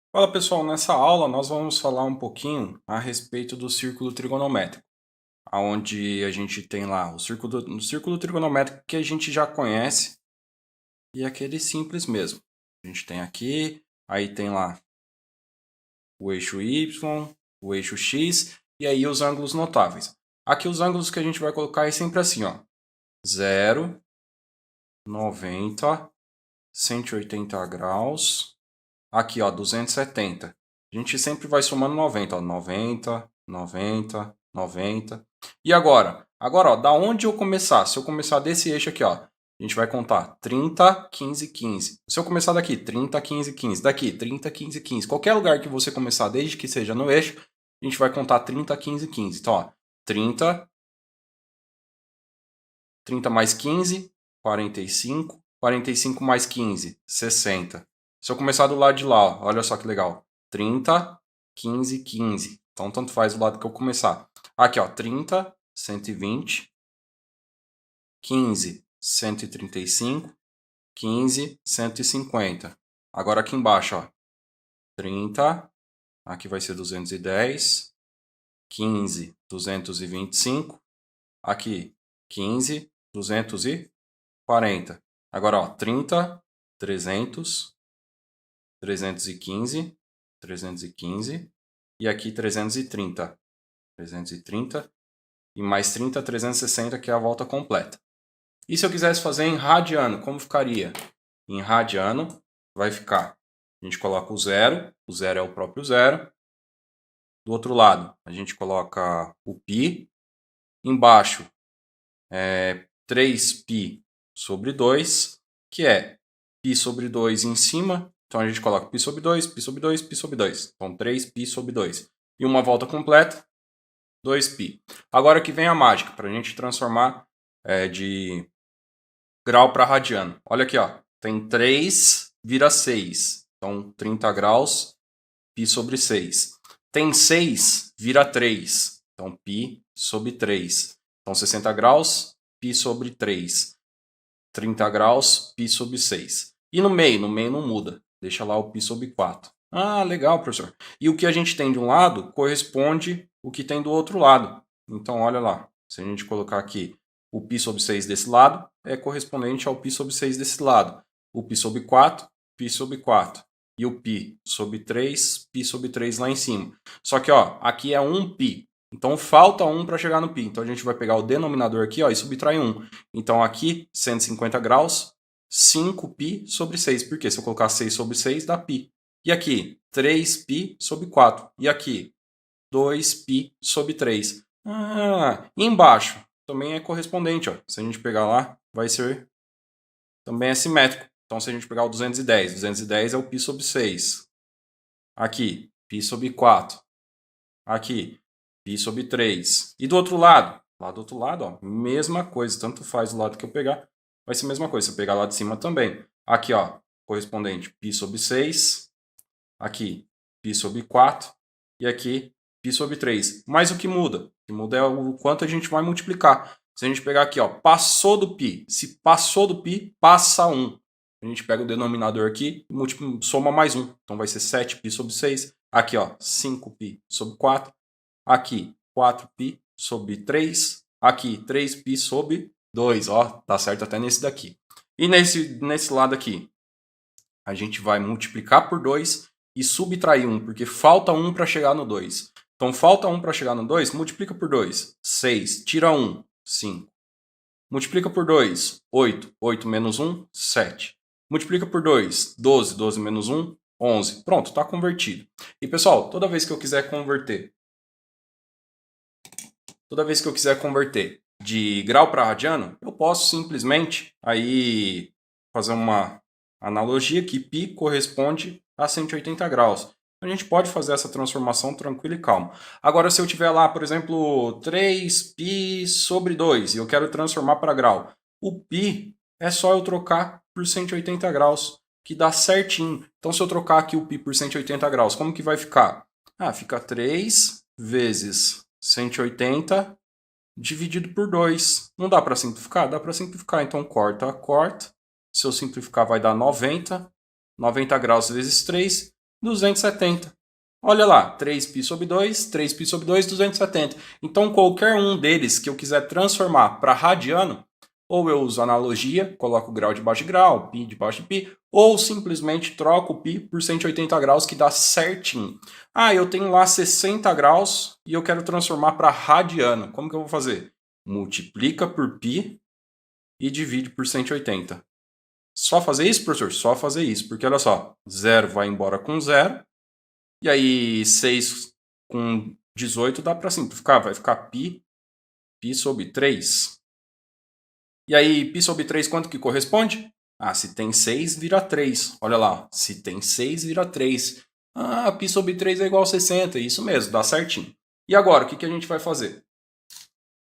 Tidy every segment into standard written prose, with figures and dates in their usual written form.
Fala pessoal, nessa aula nós vamos falar um pouquinho a respeito do círculo trigonométrico, onde a gente tem lá o círculo trigonométrico que a gente já conhece e aquele simples mesmo. A gente tem aqui, aí tem lá o eixo Y, o eixo X e aí os ângulos notáveis. Aqui os ângulos que a gente vai colocar é sempre assim, ó, 0, 90, 180 graus, aqui ó, 270. A gente sempre vai somando 90, ó, 90, 90, 90. E agora? Agora, ó, da onde eu começar? Se eu começar desse eixo aqui, ó, a gente vai contar 30, 15, 15. Se eu começar daqui, 30, 15, 15. Daqui, 30, 15, 15. Qualquer lugar que você começar, desde que seja no eixo, a gente vai contar 30, 15, 15. Então, ó, 30, 30 mais 15, 45. 45 mais 15, 60. Se eu começar do lado de lá, ó, olha só que legal. 30, 15, 15. Então, tanto faz o lado que eu começar. Aqui, ó, 30, 120. 15, 135. 15, 150. Agora aqui embaixo, ó. 30, aqui vai ser 210. 15, 225. Aqui, 15, 240. Agora, ó, 30, 300, 315, 315 e aqui 330. 330 e mais 30, 360, que é a volta completa. E se eu quisesse fazer em radiano, como ficaria? Em radiano vai ficar, a gente coloca o zero é o próprio zero. Do outro lado, a gente coloca o π. Embaixo, 3π sobre 2, que é π sobre 2 em cima. Então a gente coloca π sobre 2, π sobre 2, π sobre 2. Então 3π sobre 2. E uma volta completa, 2π. Agora que vem a mágica, para a gente transformar de grau para radiano. Olha aqui, ó. Tem 3, vira 6. Então 30 graus, π sobre 6. Tem 6, vira 3. Então π sobre 3. Então 60 graus, π sobre 3. 30 graus, π sobre 6. E no meio não muda. Deixa lá o π sobre 4. Ah, legal, professor. E o que a gente tem de um lado corresponde ao que tem do outro lado. Então, olha lá. Se a gente colocar aqui o π sobre 6 desse lado, é correspondente ao π sobre 6 desse lado. O π sobre 4, π sobre 4. E o π sobre 3, π sobre 3 lá em cima. Só que, ó, aqui é 1π. Então, falta 1 para chegar no π. Então, a gente vai pegar o denominador aqui, ó, e subtrair 1. Então, aqui, 150 graus, 5π sobre 6. Porque se eu colocar 6 sobre 6, dá π. E aqui, 3π sobre 4. E aqui, 2π sobre 3. Ah, e embaixo também é correspondente. Ó. Se a gente pegar lá, vai ser também simétrico. Então, se a gente pegar o 210, 210 é o π sobre 6. Aqui, π sobre 4. Aqui, π sobre 3. E do outro lado? Lá do outro lado, ó, mesma coisa. Tanto faz o lado que eu pegar, vai ser a mesma coisa. Se eu pegar lá de cima também. Aqui, ó, correspondente π sobre 6. Aqui, π sobre 4. E aqui, π sobre 3. Mas o que muda? O que muda é o quanto a gente vai multiplicar. Se a gente pegar aqui, ó, passou do π. Se passou do π, passa 1. A gente pega o denominador aqui e soma mais 1. Então vai ser 7π sobre 6. Aqui, ó, 5π sobre 4. Aqui, 4π sobre 3. Aqui, 3π sobre 2. Ó, tá certo até nesse daqui. E nesse lado aqui, a gente vai multiplicar por 2 e subtrair 1, porque falta 1 para chegar no 2. Então, falta 1 para chegar no 2, multiplica por 2. 6. Tira 1, 5. Multiplica por 2, 8. 8 menos 1, 7. Multiplica por 2, 12. 12 menos 1, 11. Pronto, está convertido. E, pessoal, toda vez que eu quiser converter de grau para radiano, eu posso simplesmente aí fazer uma analogia que π corresponde a 180 graus. A gente pode fazer essa transformação tranquilo e calmo. Agora, se eu tiver lá, por exemplo, 3π sobre 2 e eu quero transformar para grau, o π é só eu trocar por 180 graus, que dá certinho. Então, se eu trocar aqui o π por 180 graus, como que vai ficar? Ah, fica 3 vezes 180 dividido por 2. Não dá para simplificar? Dá para simplificar. Então, corta. Se eu simplificar, vai dar 90. 90 graus vezes 3. 270. Olha lá, 3π sobre 2, 3π sobre 2, 270. Então, qualquer um deles que eu quiser transformar para radiano, ou eu uso analogia, coloco grau debaixo de grau, π debaixo de π, ou simplesmente troco o π por 180 graus, que dá certinho. Ah, eu tenho lá 60 graus e eu quero transformar para radiano. Como que eu vou fazer? Multiplica por π e divide por 180. Só fazer isso, professor? Só fazer isso, porque olha só, 0 vai embora com 0, e aí 6 com 18 dá para simplificar, vai ficar π sobre 3. E aí, π sobre 3 quanto que corresponde? Ah, se tem 6, vira 3. Olha lá, se tem 6, vira 3. Ah, π sobre 3 é igual a 60, isso mesmo, dá certinho. E agora, o que a gente vai fazer?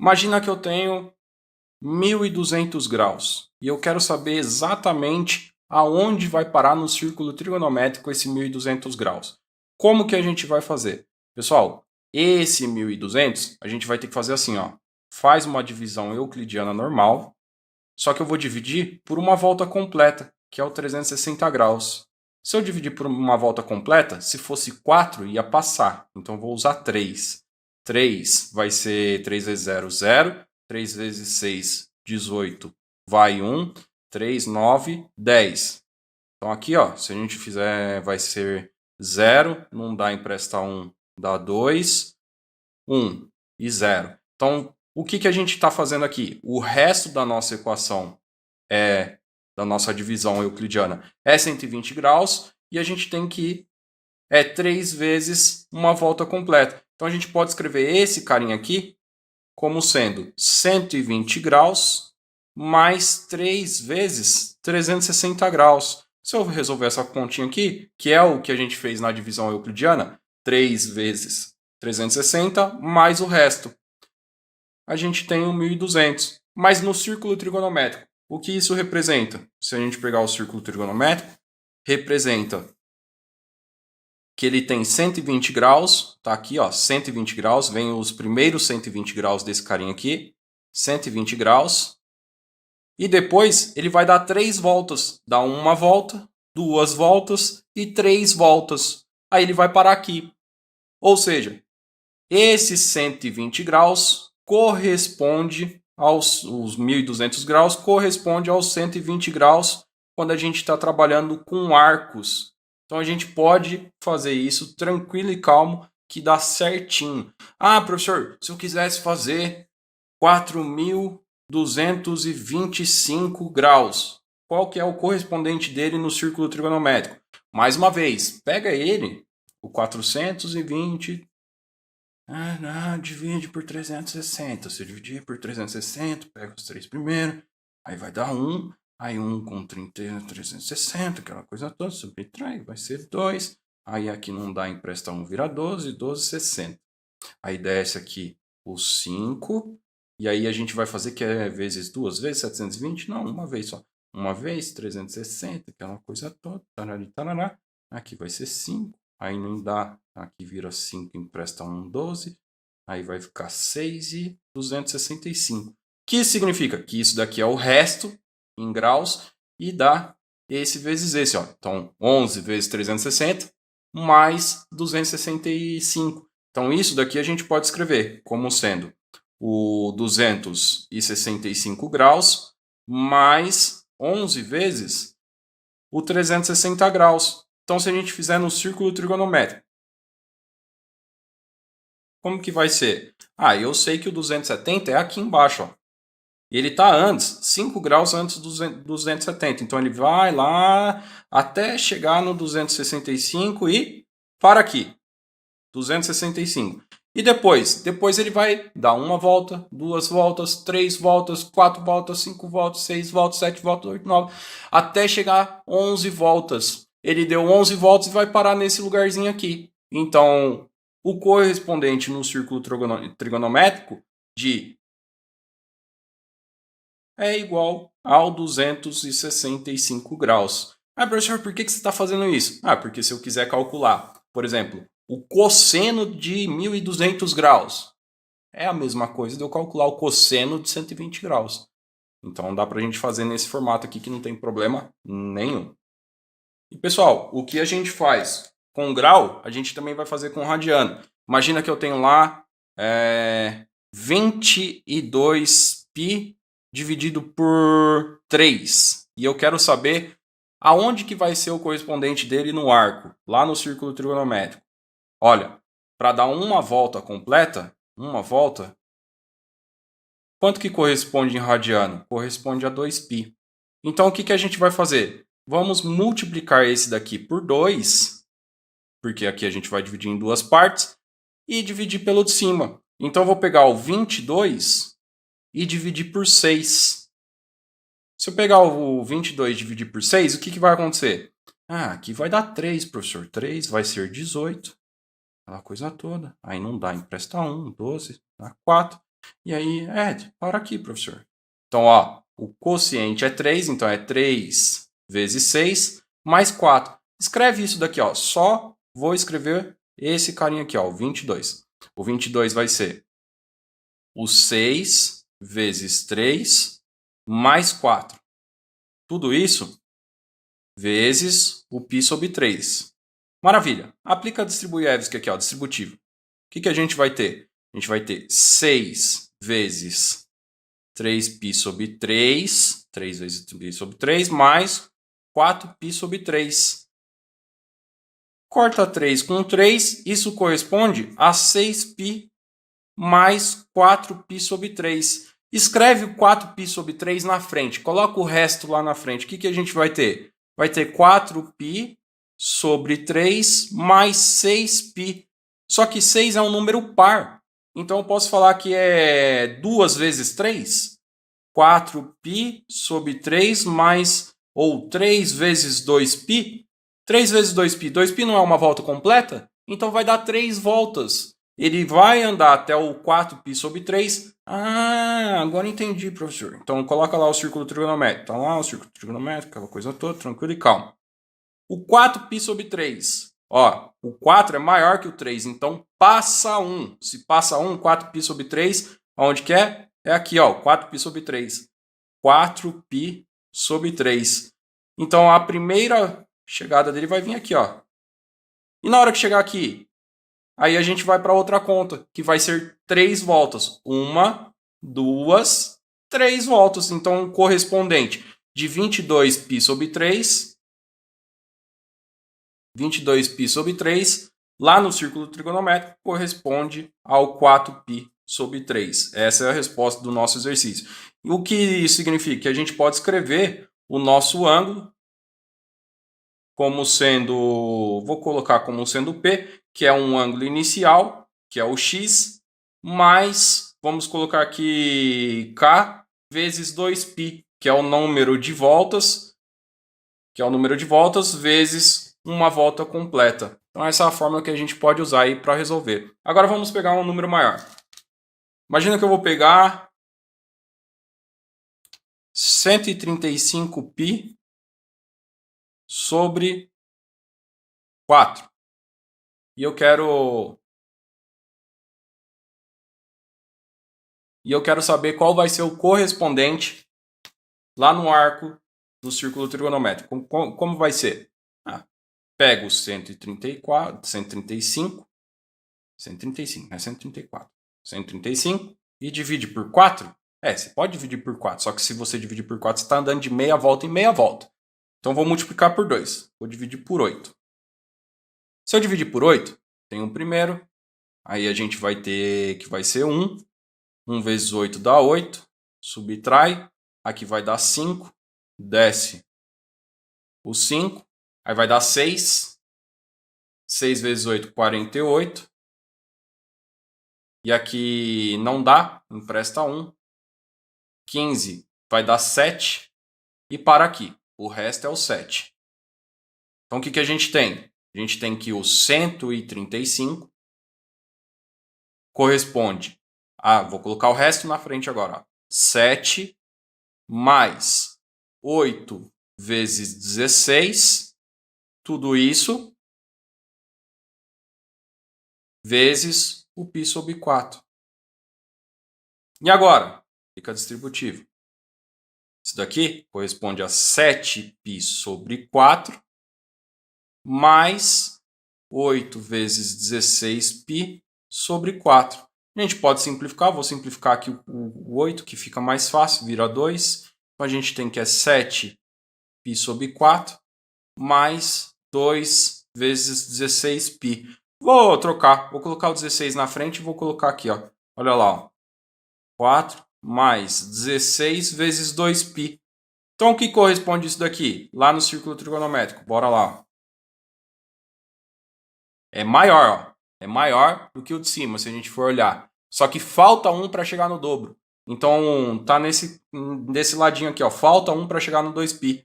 Imagina que eu tenho 1.200 graus e eu quero saber exatamente aonde vai parar no círculo trigonométrico esse 1.200 graus. Como que a gente vai fazer? Pessoal, esse 1.200 a gente vai ter que fazer assim, ó. Faz uma divisão euclidiana normal, só que eu vou dividir por uma volta completa, que é o 360 graus. Se eu dividir por uma volta completa, se fosse 4, ia passar. Então, eu vou usar 3. 3 vai ser 3 vezes 0, 0. 3 vezes 6, 18. Vai 1. 3, 9, 10. Então, aqui, ó, se a gente fizer, vai ser 0. Não dá emprestar 1, dá 2. 1 e 0. Então, o que a gente está fazendo aqui? O resto da nossa equação da nossa divisão euclidiana é 120 graus e a gente tem que 3 vezes uma volta completa. Então a gente pode escrever esse carinha aqui como sendo 120 graus mais 3 vezes 360 graus. Se eu resolver essa continha aqui, que é o que a gente fez na divisão euclidiana, 3 vezes 360 mais o resto, a gente tem o 1.200. Mas no círculo trigonométrico, o que isso representa? Se a gente pegar o círculo trigonométrico, representa que ele tem 120 graus, tá aqui, ó, 120 graus, vem os primeiros 120 graus desse carinha aqui, 120 graus, e depois ele vai dar 3 voltas, dá uma volta, 2 voltas e 3 voltas, aí ele vai parar aqui. Ou seja, esses 120 graus corresponde os 1.200 graus corresponde aos 120 graus quando a gente está trabalhando com arcos. Então a gente pode fazer isso tranquilo e calmo que dá certinho. Ah, professor, se eu quisesse fazer 4.225 graus, qual que é o correspondente dele no círculo trigonométrico? Mais uma vez, pega ele, o 420 divide por 360. Se dividir por 360, pega os 3 primeiros, aí vai dar 1. Aí 1 com 30, 360, aquela coisa toda, subtrai, vai ser 2. Aí aqui não dá, empresta 1, vira 12, 12, 60. Aí desce aqui o 5. E aí a gente vai fazer que é vezes 2 vezes 720? Não, uma vez só. Uma vez 360, aquela coisa toda, tarari, tarará. Aqui vai ser 5. Aí não dá, aqui vira 5, empresta 1, 12. Aí vai ficar 6 e 265. Que significa que isso daqui é o resto em graus e dá esse vezes esse, ó. Então, 11 vezes 360 mais 265. Então, isso daqui a gente pode escrever como sendo o 265 graus mais 11 vezes o 360 graus. Então, se a gente fizer no círculo trigonométrico, como que vai ser? Ah, eu sei que o 270 é aqui embaixo, ó. Ele está antes, 5 graus antes do 270. Então, ele vai lá até chegar no 265 e para aqui. 265. E depois ele vai dar uma volta, 2 voltas, 3 voltas, 4 voltas, 5 voltas, 6 voltas, 7 voltas, 8, 9, até chegar 11 voltas. Ele deu 11 voltas e vai parar nesse lugarzinho aqui. Então, o correspondente no círculo trigonométrico de é igual ao 265 graus. Ah, professor, por que você está fazendo isso? Ah, porque se eu quiser calcular, por exemplo, o cosseno de 1.200 graus, é a mesma coisa de eu calcular o cosseno de 120 graus. Então dá para a gente fazer nesse formato aqui que não tem problema nenhum. E pessoal, o que a gente faz com grau, a gente também vai fazer com radiano. Imagina que eu tenho lá 22π dividido por 3. E eu quero saber aonde que vai ser o correspondente dele no arco, lá no círculo trigonométrico. Olha, para dar uma volta completa, quanto que corresponde em radiano? Corresponde a 2π. Então, o que a gente vai fazer? Vamos multiplicar esse daqui por 2, porque aqui a gente vai dividir em duas partes, e dividir pelo de cima. Então, eu vou pegar o 22 e dividir por 6. Se eu pegar o 22 e dividir por 6, o que vai acontecer? Aqui vai dar 3, professor. 3 vai ser 18. Aquela coisa toda. Aí não dá, empresta 1, 12, dá 4. E aí, para aqui, professor. Então, ó, o quociente é 3, então é 3 vezes 6, mais 4. Escreve isso daqui, ó. Só vou escrever esse carinha aqui, ó, o 22. O 22 vai ser o 6 vezes 3 mais 4. Tudo isso vezes o π sobre 3. Maravilha. Aplica a distribuievski aqui, ó, distributivo. O que a gente vai ter? A gente vai ter 6 vezes 3π sobre 3, 3 vezes π sobre 3, mais 4π sobre 3. Corta 3 com 3, isso corresponde a 6π mais 4π sobre 3. Escreve o 4π sobre 3 na frente, coloca o resto lá na frente. O que a gente vai ter? Vai ter 4π sobre 3 mais 6π. Só que 6 é um número par. Então eu posso falar que é 2 vezes 3? 4π sobre 3 mais, ou 3 vezes 2π. 3 vezes 2π. 2π não é uma volta completa? Então vai dar 3 voltas. Ele vai andar até o 4π sobre 3. Agora entendi, professor. Então coloca lá o círculo trigonométrico. Então lá o círculo trigonométrico, aquela coisa toda, tranquilo e calmo. O 4π sobre 3. Ó, o 4 é maior que o 3, então passa 1. Se passa 1, 4π sobre 3, onde que é? É aqui, ó, 4π sobre 3. 4π sobre 3. Então a primeira chegada dele vai vir aqui, ó. E na hora que chegar aqui, aí a gente vai para outra conta, que vai ser 3 voltas. 1, 2, 3 voltas. Então, correspondente de 22π sobre 3, 22π sobre 3, lá no círculo trigonométrico, corresponde ao 4π sobre 3. Essa é a resposta do nosso exercício. E o que isso significa? Que a gente pode escrever o nosso ângulo como sendo, vou colocar como sendo P, que é um ângulo inicial, que é o X, mais, vamos colocar aqui K vezes 2π, que é o número de voltas, vezes uma volta completa. Então essa é a fórmula que a gente pode usar aí para resolver. Agora vamos pegar um número maior. Imagina que eu vou pegar 135π sobre 4. E eu quero saber qual vai ser o correspondente lá no arco do círculo trigonométrico. Como vai ser? Pego 134, 135, 135, não é 134. 135 e divide por 4. Você pode dividir por 4, só que se você dividir por 4, você está andando de meia volta em meia volta. Então, vou multiplicar por 2. Vou dividir por 8. Se eu dividir por 8, tem um primeiro. Aí a gente vai ter que vai ser 1. 1 vezes 8 dá 8. Subtrai. Aqui vai dar 5. Desce o 5. Aí vai dar 6. 6 vezes 8, 48. E aqui não dá. Empresta 1. 15 vai dar 7. E para aqui. O resto é o 7. Então, o que a gente tem? A gente tem que o 135 corresponde a... Vou colocar o resto na frente agora. Ó, 7 mais 8 vezes 16. Tudo isso vezes o π sobre 4. E agora? Fica distributivo. Isso daqui corresponde a 7π sobre 4 mais 8 vezes 16π sobre 4. A gente pode simplificar, vou simplificar aqui o 8, que fica mais fácil, vira 2. Então a gente tem que é 7π sobre 4 mais 2 vezes 16π. Vou trocar, vou colocar o 16 na frente e vou colocar aqui, ó. Olha lá, ó. 4 mais 16 vezes 2π. Então o que corresponde isso daqui? Lá no círculo trigonométrico, bora lá. É maior, ó. É maior do que o de cima, se a gente for olhar. Só que falta 1 para chegar no dobro. Então tá nesse ladinho aqui, ó. Falta 1 para chegar no 2π.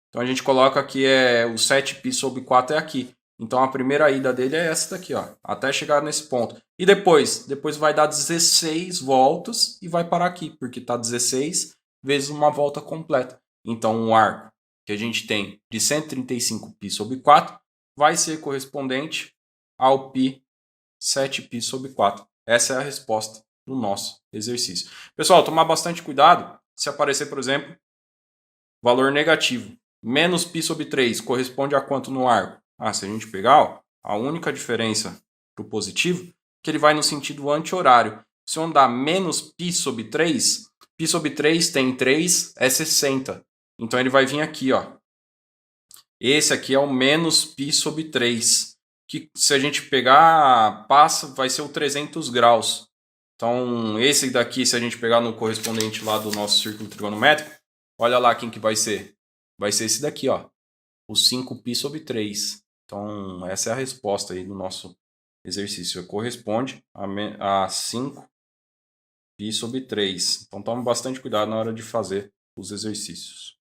Então a gente coloca aqui o 7π sobre 4 é aqui. Então a primeira ida dele é essa daqui, ó, até chegar nesse ponto. E depois vai dar 16 voltas e vai parar aqui, porque tá 16 vezes uma volta completa. Então o arco que a gente tem de 135π sobre 4 vai ser correspondente ao π 7π sobre 4. Essa é a resposta do nosso exercício. Pessoal, tomar bastante cuidado se aparecer, por exemplo, valor negativo. Menos π sobre 3 corresponde a quanto no arco? Se a gente pegar, ó, a única diferença para o positivo é que ele vai no sentido anti-horário. Se eu andar menos π sobre 3 tem 3, é 60. Então ele vai vir aqui, ó. Esse aqui é o menos π sobre 3. Que se a gente pegar, vai ser o 300 graus. Então esse daqui, se a gente pegar no correspondente lá do nosso círculo trigonométrico, olha lá quem que vai ser. Vai ser esse daqui, ó. O 5π sobre 3. Então, essa é a resposta aí do nosso exercício. Corresponde a 5π sobre 3. Então, tome bastante cuidado na hora de fazer os exercícios.